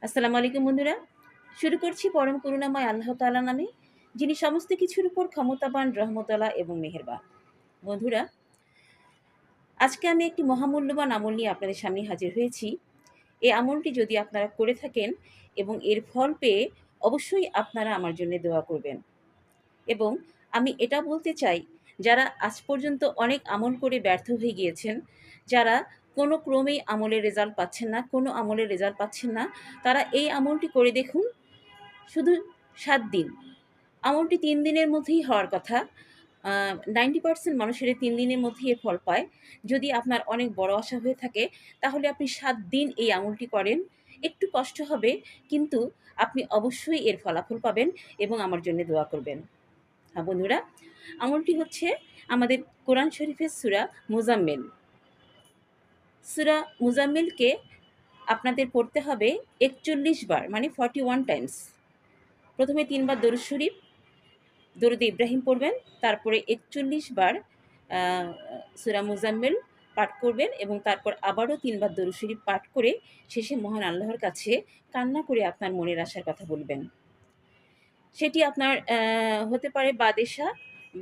আসসালামু আলাইকুম বন্ধুরা। শুরু করছি পরম করুণাময় আল্লাহ তাআলা নামে, যিনি সমস্ত কিছুর উপর ক্ষমতাবান, রহমতওয়ালা এবং মেহেরবান। বন্ধুরা, আজকে আমি একটি মহামূল্যবান আমল নিয়ে আপনাদের সামনে হাজির হয়েছি। এই আমলটি যদি আপনারা করে থাকেন এবং এর ফল পেয়ে অবশ্যই আপনারা আমার জন্যে দোয়া করবেন। এবং আমি এটা বলতে চাই, যারা আজ পর্যন্ত অনেক আমল করে ব্যর্থ হয়ে গিয়েছেন, যারা কোনো ক্রমেই আমলের রেজাল্ট পাচ্ছেন না, কোনো আমলের রেজাল্ট পাচ্ছেন না, তারা এই আমলটি করে দেখুন। শুধু ৭ দিন। আমলটি ৩ দিনের মধ্যেই হওয়ার কথা। 90% মানুষেরা ৩ দিনের মধ্যেই এর ফল পায়। যদি আপনার অনেক বড় আশা হয়ে থাকে, তাহলে আপনি ৭ দিন এই আমলটি করেন। একটু কষ্ট হবে, কিন্তু আপনি অবশ্যই এর ফলাফল পাবেন এবং আমার জন্যে দোয়া করবেন। হ্যাঁ বন্ধুরা, আমলটি হচ্ছে আমাদের কোরআন শরীফের সূরা মুজাম্মিল। সূরা মুজাম্মিলকে আপনাদের পড়তে হবে ৪১ বার, মানে 41 টাইমস। প্রথমে ৩ বার দরুদ শরীফ, দরুদে ইব্রাহিম পড়বেন, তারপরে ৪১ বার আ সূরা মুজাম্মিল পাঠ করবেন এবং তারপর আবারও ৩ বার দরুদ শরীফ পাঠ করে শেষে মহান আল্লাহর কাছে কান্না করে আপনার মনের আশার কথা বলবেন। সেটি আপনার হতে পারে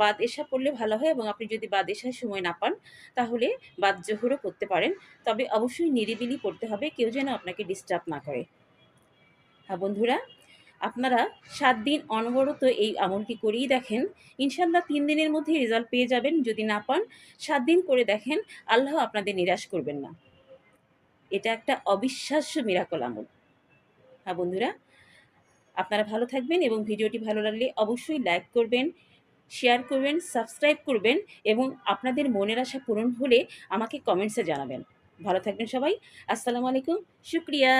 বাদ এশা পড়লে ভালো হয়, এবং আপনি যদি বাদ এশায় সময় না পান, তাহলে বাদ জোহরও পড়তে পারেন। তবে অবশ্যই নিরিবিলি পড়তে হবে, কেউ যেন আপনাকে ডিস্টার্ব না করে। হ্যাঁ বন্ধুরা, আপনারা ৭ দিন অনবরত এই আমলটি করেই দেখেন। ইনশাআল্লাহ ৩ দিনের মধ্যেই রেজাল্ট পেয়ে যাবেন। যদি না পান, ৭ দিন করে দেখেন, আল্লাহ আপনাদের নিরাশ করবেন না। এটা একটা অবিশ্বাস্য মিরাকল আমল। হ্যাঁ বন্ধুরা, আপনারা ভালো থাকবেন এবং ভিডিওটি ভালো লাগলে অবশ্যই লাইক করবেন, শেয়ার করবেন, সাবস্ক্রাইব করবেন এবং আপনাদের মনের আশা পূরণ হলে আমাকে কমেন্টসে জানাবেন। ভালো থাকবেন সবাই। আসসালামু আলাইকুম। শুকরিয়া।